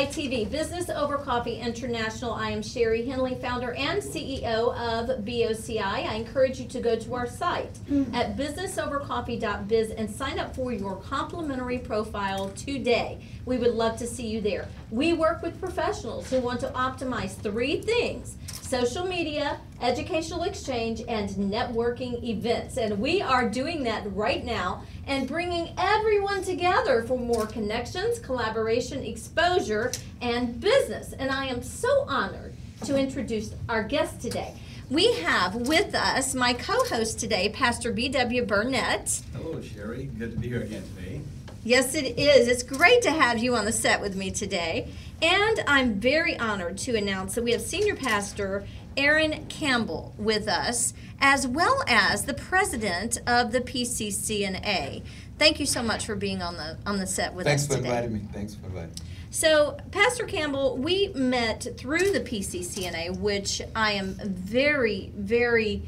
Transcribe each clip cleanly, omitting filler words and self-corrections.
BITV, Business Over Coffee International. I am Sherry Henley, founder and CEO of BOCI. I encourage you to go to our site at businessovercoffee.biz and sign up for your complimentary profile today. We would love to see you there. We work with professionals who want to optimize three things: social media, educational exchange, and networking events. And we are doing that right now and bringing everyone together for more connections, collaboration, exposure, and business. And I am so honored to introduce our guest today. We have with us my co-host today, Pastor B.W. Burnett. Hello, Sherry. Good to be here again today. Yes, it is. It's great to have you on the set with me today. And I'm very honored to announce that we have Senior Pastor Aaron Campbell with us, as well as the president of the PCCNA. Thank you so much for being on the set with us today. Thanks for inviting me. Thanks for inviting me. So, Pastor Campbell, we met through the PCCNA, which I am very, very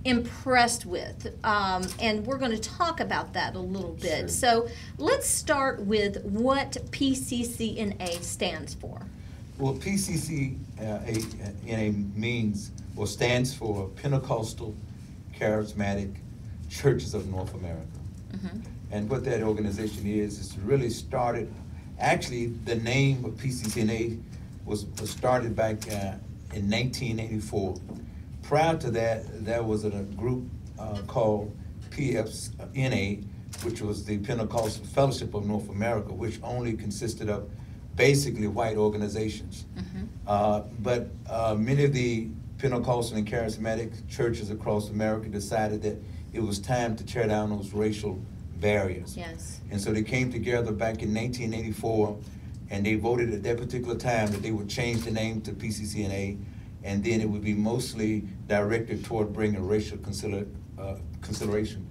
impressed with, and we're going to talk about that a little bit. Sure. So, let's start with what PCCNA stands for. Well, PCCNA means or stands for Pentecostal Charismatic Churches of North America. Mm-hmm. And what that organization is really started, actually the name of PCCNA was started back in 1984. Prior to that, there was a group called PCCNA, which was the Pentecostal Fellowship of North America, which only consisted of basically white organizations. Mm-hmm. But many of the Pentecostal and charismatic churches across America decided that it was time to tear down those racial barriers. Yes. And so they came together back in 1984, and they voted at that particular time that they would change the name to PCCNA, and then it would be mostly directed toward bringing racial reconciliation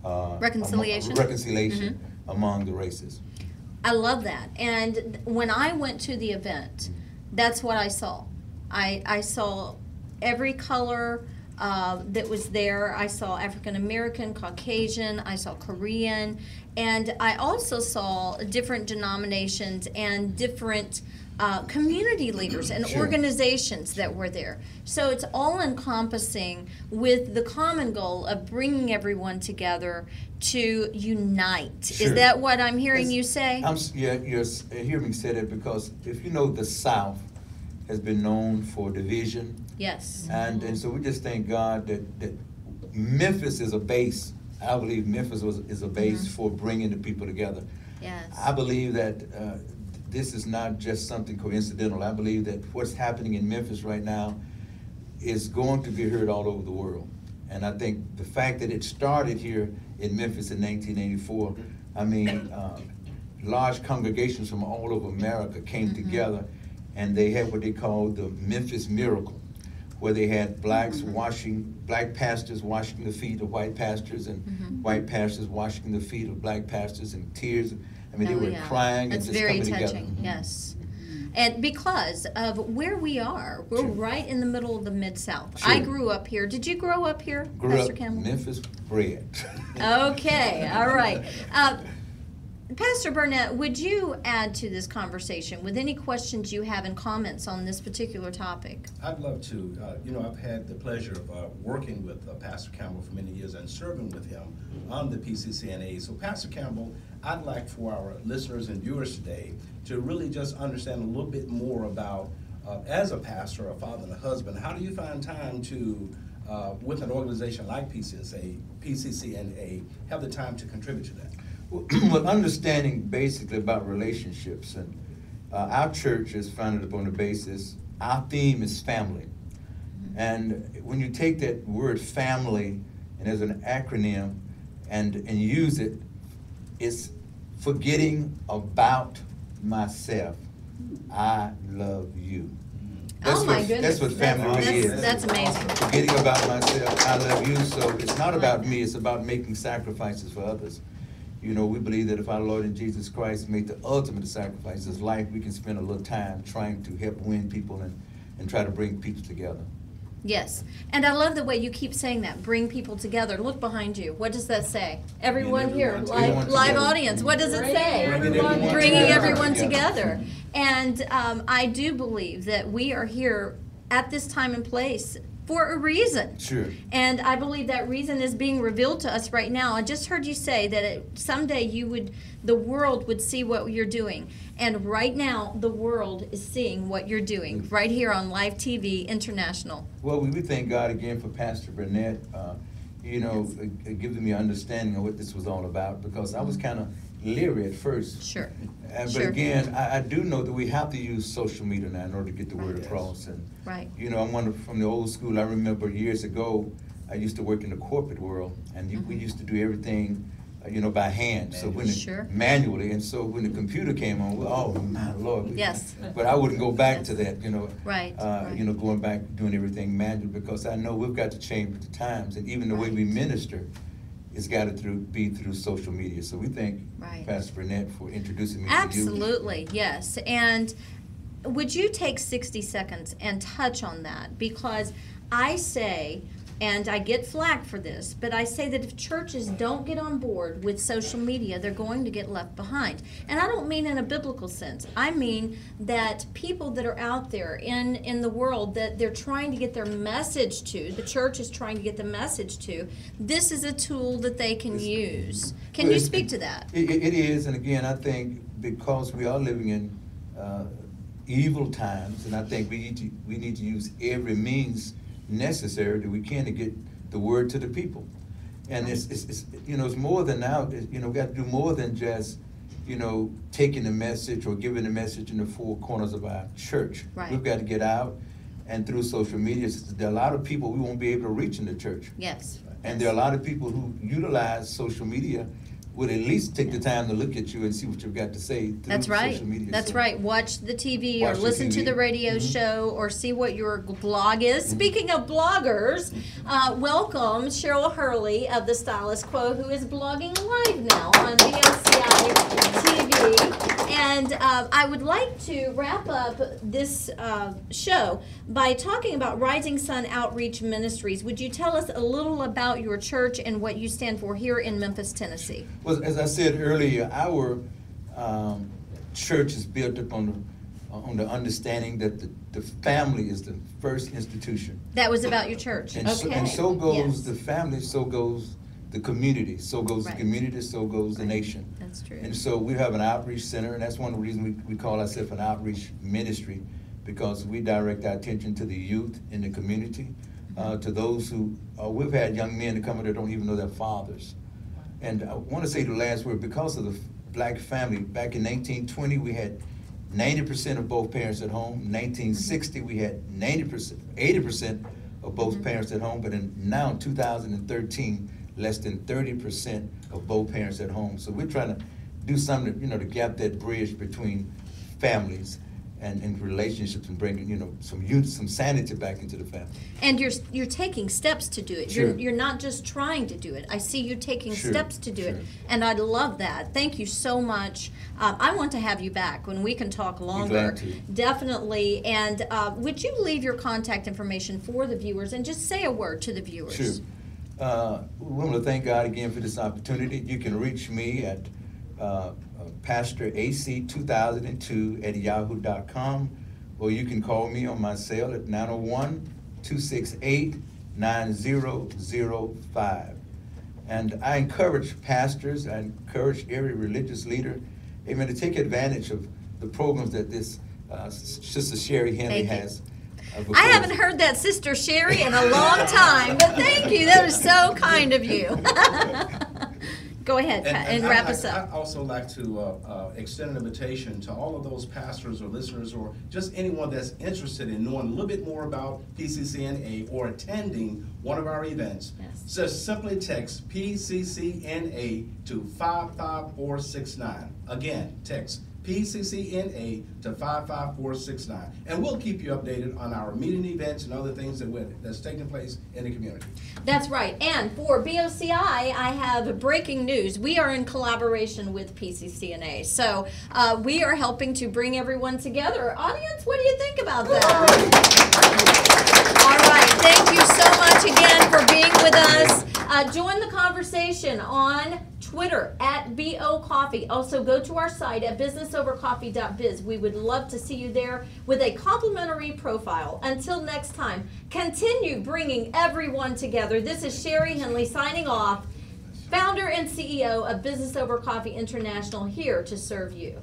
Mm-hmm. among the races. I love that. And when I went to the event, that's what I saw. I saw every color that was there. I saw African American, Caucasian, I saw Korean, and I also saw different denominations and different community leaders and Sure. organizations that were there. So it's all encompassing with the common goal of bringing everyone together to unite. Sure. Is that what I'm hearing you say? You're hearing me say that because if you know, the South has been known for division. Yes. And so we just thank God that Memphis is a base. I believe Memphis is a base Mm-hmm. for bringing the people together. Yes. I believe that this is not just something coincidental. I believe that what's happening in Memphis right now is going to be heard all over the world. And I think the fact that it started here in Memphis in 1984, I mean, large congregations from all over America came Mm-hmm. together, and they had what they called the Memphis Miracle, where they had black pastors washing the feet of white pastors, and Mm-hmm. white pastors washing the feet of black pastors, and tears. I mean, they were yeah. crying That's and just very coming touching. together. Yes. And because of where we are, we're Sure. right in the middle of the Mid-South. Sure. I grew up here. Did you grow up here, Grew Pastor up Campbell? Memphis bred. Okay, all right. Pastor Burnett, would you add to this conversation with any questions you have and comments on this particular topic? I'd love to. I've had the pleasure of working with Pastor Campbell for many years and serving with him on the PCCNA. So, Pastor Campbell, I'd like for our listeners and viewers today to really just understand a little bit more about, as a pastor, a father, and a husband, how do you find time to, with an organization like PCCNA, have the time to contribute to that? Well, understanding basically about relationships, and our church is founded upon the basis, our theme is family. And when you take that word family and as an acronym and use it, it's forgetting about myself. I love you. Oh my goodness. That's what family really is. That's amazing. Forgetting about myself, I love you. So it's not about me, it's about making sacrifices for others. You know, we believe that if our Lord and Jesus Christ made the ultimate sacrifice, his life, we can spend a little time trying to help win people and try to bring people together. Yes. And I love the way you keep saying that. Bring people together. Look behind you. What does that say? Everyone here, everyone live together. audience. What does it say? Bringing everyone together. And I do believe that we are here at this time and place for a reason. Sure. And I believe that reason is being revealed to us right now. I just heard you say that someday the world would see what you're doing. And right now, the world is seeing what you're doing right here on Live TV International. Well, we thank God again for Pastor Burnett, giving me understanding of what this was all about, because I was kind of leery at first. Sure. But again, I do know that we have to use social media now in order to get the word across. And Right. I'm from the old school. I remember years ago, I used to work in the corporate world, and we used to do everything, by hand. So when manually, and so when the computer came on, oh my Lord. Yes. But I wouldn't go back to that, Right. going back doing everything manually, because I know we've got to change with the times, and even the way we minister, it's got to be through social media. So we thank Pastor Burnett for introducing me to you. Absolutely, yes. And would you take 60 seconds and touch on that? Because I say, and I get flack for this, but I say that if churches don't get on board with social media, they're going to get left behind. And I don't mean in a biblical sense. I mean that people that are out there in the world that they're trying to get their message to, the church is trying to get the message to, this is a tool that they can use. Can you speak to that? It is, and again, I think because we are living in evil times, and I think we need to use every means necessary that we can to get the word to the people. And it's more than now. We got to do more than just taking the message or giving the message in the four corners of our church. Right. We've got to get out, and through social media, there are a lot of people we won't be able to reach in the church. Yes. And there are a lot of people who utilize social media would at least take the time to look at you and see what you've got to say through That's right. social media. That's right. Watch the TV or Watch the listen to TV. the radio show or see what your blog is. Speaking of bloggers, welcome Cheryl Hurley of the Stylist Quo, who is blogging live now on BOCI TV. And I would like to wrap up this show by talking about Rising Sun Outreach Ministries. Would you tell us a little about your church and what you stand for here in Memphis, Tennessee? Well, as I said earlier, our church is built upon the understanding that the family is the first institution. That was about your church. And Okay. so goes Yes. the family, so goes the community, so goes Right. the community, so goes the nation. That's true. And so we have an outreach center, and that's one of the reasons we call ourselves an outreach ministry, because we direct our attention to the youth in the community, to those who, we've had young men that come in that don't even know their fathers. And I want to say the last word, because of the black family, back in 1920, we had 90% of both parents at home. 1960, we had 80% of both parents at home. But now in 2013, less than 30% of both parents at home. So we're trying to do something, to gap that bridge between families and relationships, and bring some sanity back into the family. And you're taking steps to do it. Sure. You're not just trying to do it. I see you taking Sure, steps to do it, sure. and I love that. Thank you so much. I want to have you back when we can talk longer. glad to. Definitely. And would you leave your contact information for the viewers and just say a word to the viewers? Sure. We want to thank God again for this opportunity. You can reach me at PastorAC2002@yahoo.com, or you can call me on my cell at 901-268-9005. And I encourage pastors, I encourage every religious leader, amen, to take advantage of the programs that this Sister Sherry Henley Thank you. has. I haven't heard that, Sister Sherry, in a long time, but thank you. That is so kind of you. Go ahead and wrap us up. I'd also like to extend an invitation to all of those pastors or listeners or just anyone that's interested in knowing a little bit more about PCCNA or attending one of our events. Yes. Just simply text PCCNA to 55469. Again, text PCCNA to 55469. And we'll keep you updated on our meeting events and other things that's taking place in the community. That's right. And for BOCI, I have breaking news. We are in collaboration with PCCNA. So we are helping to bring everyone together. Audience, what do you think about that? All right. Thank you so much again for being with us. Join the conversation on Twitter at BOCoffee. Also, go to our site at businessovercoffee.biz. We would love to see you there with a complimentary profile. Until next time, continue bringing everyone together. This is Sherry Henley signing off, founder and CEO of Business Over Coffee International, here to serve you.